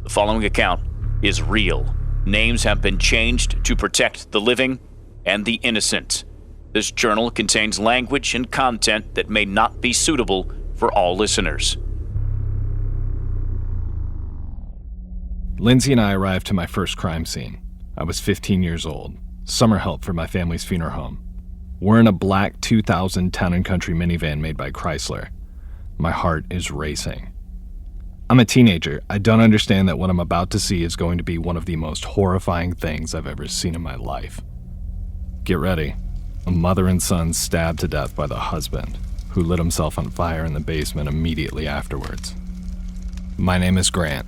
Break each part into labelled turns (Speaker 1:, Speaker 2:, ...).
Speaker 1: The following account is real. Names have been changed to protect the living and the innocent. This journal contains language and content that may not be suitable for all listeners.
Speaker 2: Lindsay and I arrived to my first crime scene. I was 15 years old, summer help for my family's funeral home. We're in a black 2000 Town & Country minivan made by Chrysler. My heart is racing. I'm a teenager. I don't understand that what I'm about to see is going to be one of the most horrifying things I've ever seen in my life. Get ready. A mother and son stabbed to death by the husband, who lit himself on fire in the basement immediately afterwards. My name is Grant,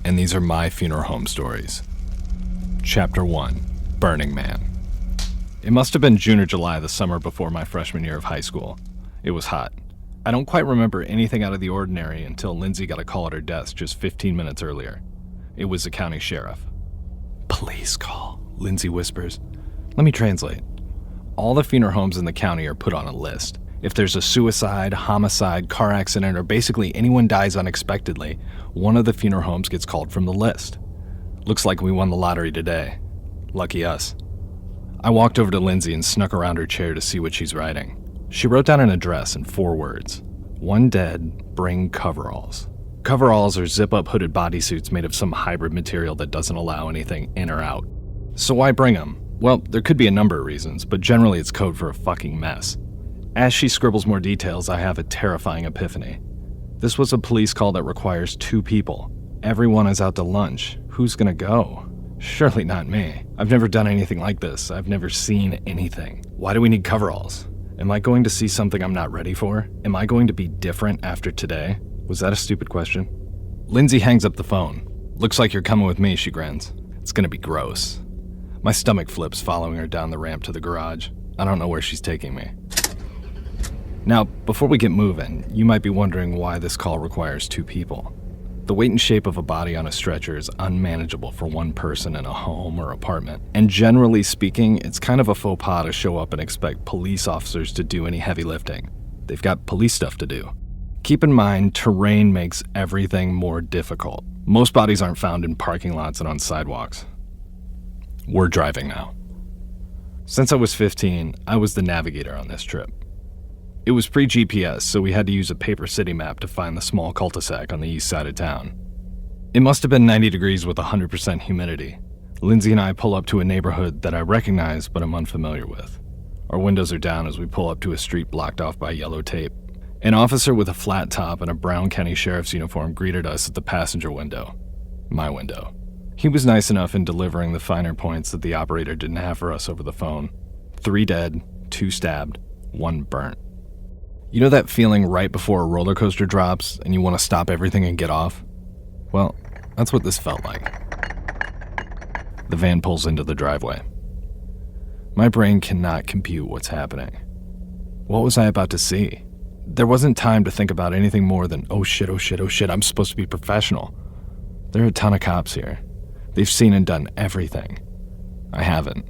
Speaker 2: and these are my funeral home stories. Chapter 1, Burning Man. It must have been June or July, the summer before my freshman year of high school. It was hot. I don't quite remember anything out of the ordinary until Lindsay got a call at her desk just 15 minutes earlier. It was the county sheriff. "Police call," Lindsay whispers. Let me translate. All the funeral homes in the county are put on a list. If there's a suicide, homicide, car accident, or basically anyone dies unexpectedly, one of the funeral homes gets called from the list. Looks like we won the lottery today. Lucky us. I walked over to Lindsay and snuck around her chair to see what she's writing. She wrote down an address in 4 words. 1 dead, bring coveralls. Coveralls are zip-up hooded bodysuits made of some hybrid material that doesn't allow anything in or out. So why bring them? Well, there could be a number of reasons, but generally it's code for a fucking mess. As she scribbles more details, I have a terrifying epiphany. This was a police call that requires 2 people. Everyone is out to lunch. Who's gonna go? Surely not me. I've never done anything like this. I've never seen anything. Why do we need coveralls? Am I going to see something I'm not ready for? Am I going to be different after today? Was that a stupid question? Lindsay hangs up the phone. Looks like you're coming with me, she grins. It's gonna be gross. My stomach flips following her down the ramp to the garage. I don't know where she's taking me. Now, before we get moving, you might be wondering why this call requires 2 people. The weight and shape of a body on a stretcher is unmanageable for one person in a home or apartment. And generally speaking, it's kind of a faux pas to show up and expect police officers to do any heavy lifting. They've got police stuff to do. Keep in mind, terrain makes everything more difficult. Most bodies aren't found in parking lots and on sidewalks. We're driving now. Since I was 15, I was the navigator on this trip. It was pre-GPS, so we had to use a paper city map to find the small cul-de-sac on the east side of town. It must have been 90 degrees with 100% humidity. Lindsay and I pull up to a neighborhood that I recognize but I'm unfamiliar with. Our windows are down as we pull up to a street blocked off by yellow tape. An officer with a flat top and a Brown County Sheriff's uniform greeted us at the passenger window. My window. He was nice enough in delivering the finer points that the operator didn't have for us over the phone. 3 dead, 2 stabbed, 1 burnt. You know that feeling right before a roller coaster drops and you want to stop everything and get off? Well, that's what this felt like. The van pulls into the driveway. My brain cannot compute what's happening. What was I about to see? There wasn't time to think about anything more than, oh shit, I'm supposed to be professional. There are a ton of cops here. They've seen and done everything. I haven't.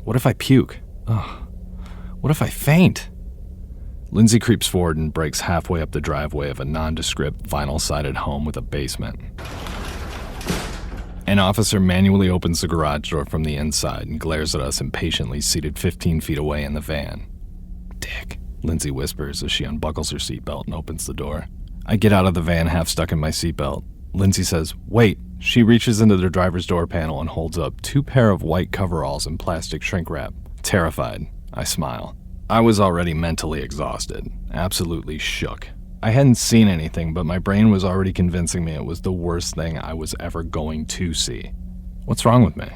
Speaker 2: What if I puke? Ugh. What if I faint? Lindsay creeps forward and breaks halfway up the driveway of a nondescript vinyl-sided home with a basement. An officer manually opens the garage door from the inside and glares at us impatiently seated 15 feet away in the van. Dick, Lindsay whispers as she unbuckles her seatbelt and opens the door. I get out of the van half stuck in my seatbelt. Lindsay says, wait. She reaches into the driver's door panel and holds up 2 pair of white coveralls in plastic shrink wrap. Terrified, I smile. I was already mentally exhausted, absolutely shook. I hadn't seen anything, but my brain was already convincing me it was the worst thing I was ever going to see. What's wrong with me?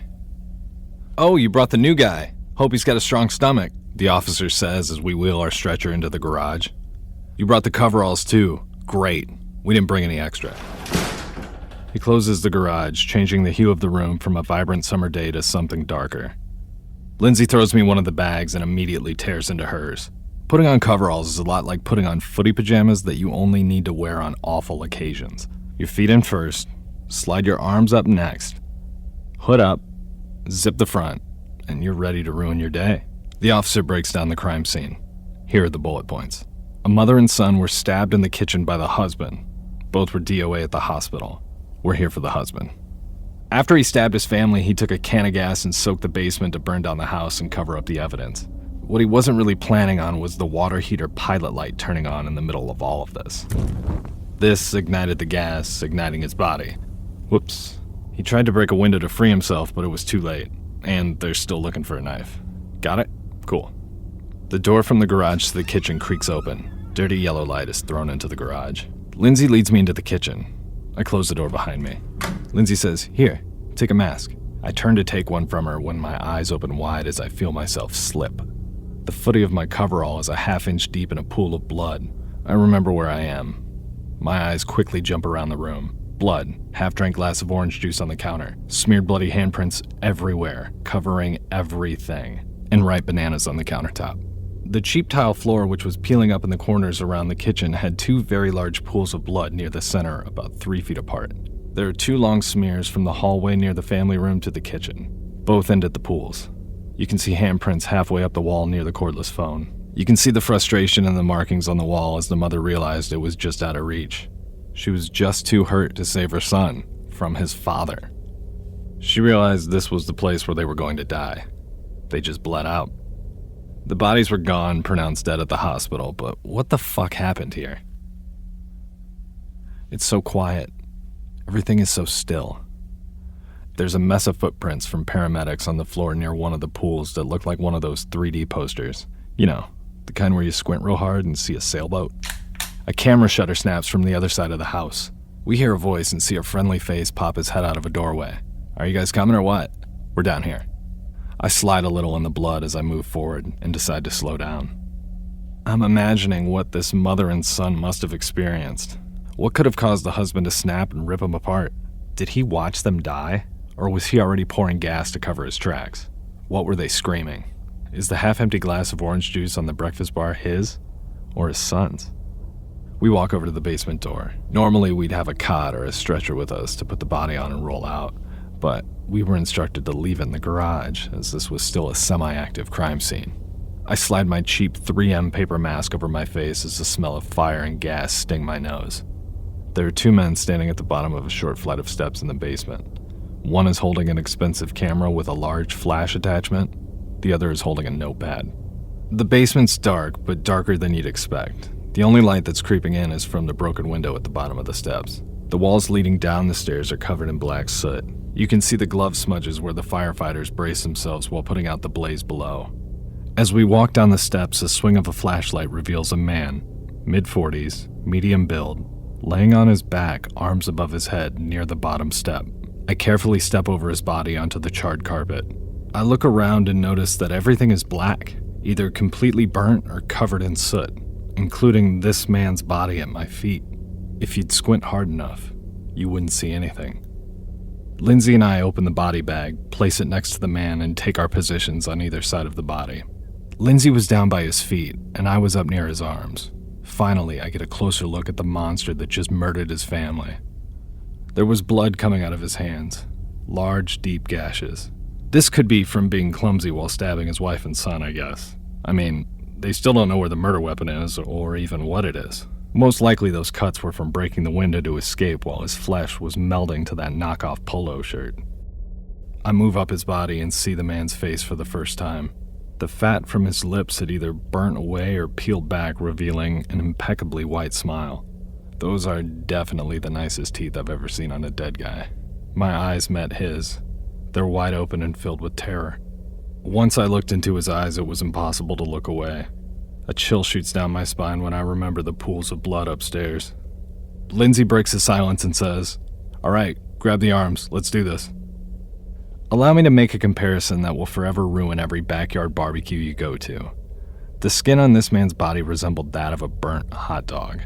Speaker 2: Oh, you brought the new guy. Hope he's got a strong stomach, the officer says as we wheel our stretcher into the garage. You brought the coveralls too. Great. We didn't bring any extra. He closes the garage, changing the hue of the room from a vibrant summer day to something darker. Lindsay throws me one of the bags and immediately tears into hers. Putting on coveralls is a lot like putting on footy pajamas that you only need to wear on awful occasions. Your feet in first, slide your arms up next, hood up, zip the front, and you're ready to ruin your day. The officer breaks down the crime scene. Here are the bullet points. A mother and son were stabbed in the kitchen by the husband. Both were DOA at the hospital. We're here for the husband. After he stabbed his family, he took a can of gas and soaked the basement to burn down the house and cover up the evidence. What he wasn't really planning on was the water heater pilot light turning on in the middle of all of this. This ignited the gas, igniting his body. Whoops. He tried to break a window to free himself, but it was too late. And they're still looking for a knife. Got it? Cool. The door from the garage to the kitchen creaks open. Dirty yellow light is thrown into the garage. Lindsay leads me into the kitchen. I close the door behind me. Lindsay says, "Here, take a mask." I turn to take one from her when my eyes open wide as I feel myself slip. The footy of my coverall is a half-inch deep in a pool of blood. I remember where I am. My eyes quickly jump around the room. Blood, half-drank glass of orange juice on the counter, smeared bloody handprints everywhere, covering everything, and ripe bananas on the countertop. The cheap tile floor, which was peeling up in the corners around the kitchen, had two very large pools of blood near the center, about 3 feet apart. There are 2 long smears from the hallway near the family room to the kitchen. Both end at the pools. You can see handprints halfway up the wall near the cordless phone. You can see the frustration in the markings on the wall as the mother realized it was just out of reach. She was just too hurt to save her son from his father. She realized this was the place where they were going to die. They just bled out. The bodies were gone, pronounced dead at the hospital, but what the fuck happened here? It's so quiet. Everything is so still. There's a mess of footprints from paramedics on the floor near one of the pools that look like one of those 3D posters. You know, the kind where you squint real hard and see a sailboat. A camera shutter snaps from the other side of the house. We hear a voice and see a friendly face pop his head out of a doorway. "Are you guys coming or what? We're down here." I slide a little in the blood as I move forward and decide to slow down. I'm imagining what this mother and son must have experienced. What could have caused the husband to snap and rip them apart? Did he watch them die? Or was he already pouring gas to cover his tracks? What were they screaming? Is the half-empty glass of orange juice on the breakfast bar his or his son's? We walk over to the basement door. Normally we'd have a cot or a stretcher with us to put the body on and roll out, but we were instructed to leave it in the garage as this was still a semi-active crime scene. I slide my cheap 3M paper mask over my face as the smell of fire and gas sting my nose. There are 2 men standing at the bottom of a short flight of steps in the basement. One is holding an expensive camera with a large flash attachment. The other is holding a notepad. The basement's dark, but darker than you'd expect. The only light that's creeping in is from the broken window at the bottom of the steps. The walls leading down the stairs are covered in black soot. You can see the glove smudges where the firefighters brace themselves while putting out the blaze below. As we walk down the steps, a swing of a flashlight reveals a man, mid-40s, medium build, laying on his back, arms above his head, near the bottom step. I carefully step over his body onto the charred carpet. I look around and notice that everything is black, either completely burnt or covered in soot, including this man's body at my feet. If you'd squint hard enough, you wouldn't see anything. Lindsay and I open the body bag, place it next to the man, and take our positions on either side of the body. Lindsay was down by his feet, and I was up near his arms. Finally, I get a closer look at the monster that just murdered his family. There was blood coming out of his hands, large, deep gashes. This could be from being clumsy while stabbing his wife and son, I guess. I mean, they still don't know where the murder weapon is, or even what it is. Most likely those cuts were from breaking the window to escape while his flesh was melding to that knockoff polo shirt. I move up his body and see the man's face for the first time. The fat from his lips had either burnt away or peeled back, revealing an impeccably white smile. Those are definitely the nicest teeth I've ever seen on a dead guy. My eyes met his. They're wide open and filled with terror. Once I looked into his eyes, it was impossible to look away. A chill shoots down my spine when I remember the pools of blood upstairs. Lindsay breaks the silence and says, "All right, grab the arms, let's do this." Allow me to make a comparison that will forever ruin every backyard barbecue you go to. The skin on this man's body resembled that of a burnt hot dog.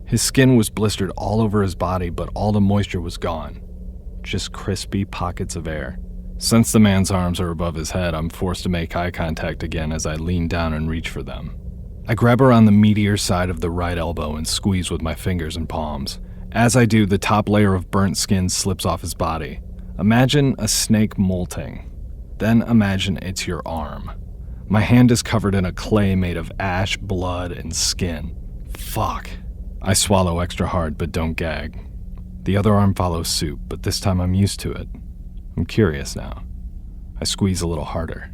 Speaker 2: His skin was blistered all over his body, but all the moisture was gone. Just crispy pockets of air. Since the man's arms are above his head, I'm forced to make eye contact again as I lean down and reach for them. I grab around the meatier side of the right elbow and squeeze with my fingers and palms. As I do, the top layer of burnt skin slips off his body. Imagine a snake molting. Then imagine it's your arm. My hand is covered in a clay made of ash, blood, and skin. Fuck. I swallow extra hard but don't gag. The other arm follows suit, but this time I'm used to it. I'm curious now. I squeeze a little harder.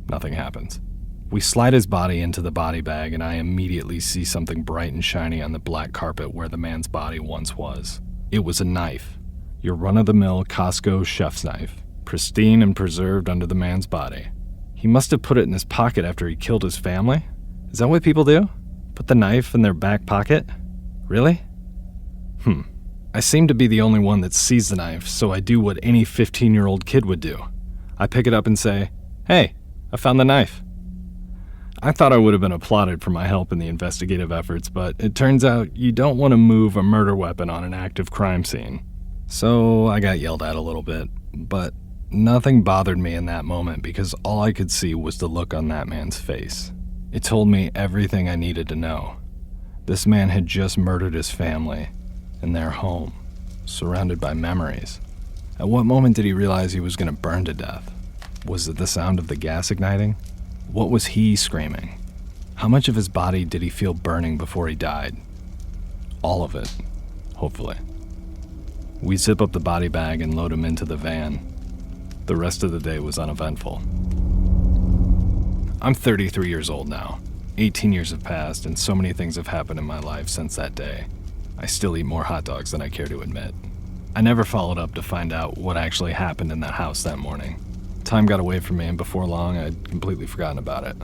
Speaker 2: Nothing happens. We slide his body into the body bag, and I immediately see something bright and shiny on the black carpet where the man's body once was. It was a knife. Your run-of-the-mill Costco chef's knife, pristine and preserved under the man's body. He must have put it in his pocket after he killed his family? Is that what people do? Put the knife in their back pocket? Really? I seem to be the only one that sees the knife, so I do what any 15-year-old kid would do. I pick it up and say, "Hey, I found the knife." I thought I would have been applauded for my help in the investigative efforts, but it turns out you don't want to move a murder weapon on an active crime scene. So I got yelled at a little bit, but nothing bothered me in that moment because all I could see was the look on that man's face. It told me everything I needed to know. This man had just murdered his family in their home, surrounded by memories. At what moment did he realize he was going to burn to death? Was it the sound of the gas igniting? What was he screaming? How much of his body did he feel burning before he died? All of it, hopefully. We zip up the body bag and load him into the van. The rest of the day was uneventful. I'm 33 years old now. 18 years have passed, and so many things have happened in my life since that day. I still eat more hot dogs than I care to admit. I never followed up to find out what actually happened in that house that morning. Time got away from me, and before long, I'd completely forgotten about it.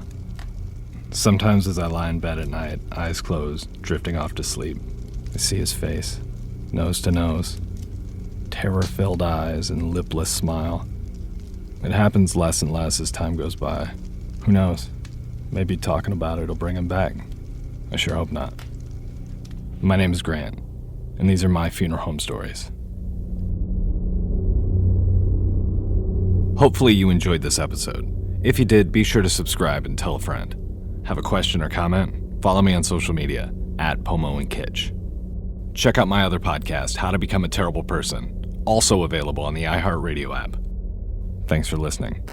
Speaker 2: Sometimes as I lie in bed at night, eyes closed, drifting off to sleep, I see his face, nose to nose, terror-filled eyes and lipless smile. It happens less and less as time goes by. Who knows? Maybe talking about it will bring him back. I sure hope not. My name is Grant, and these are my funeral home stories. Hopefully you enjoyed this episode. If you did, be sure to subscribe and tell a friend. Have a question or comment? Follow me on social media, @PomoandKitch. Check out my other podcast, How to Become a Terrible Person, also available on the iHeartRadio app. Thanks for listening.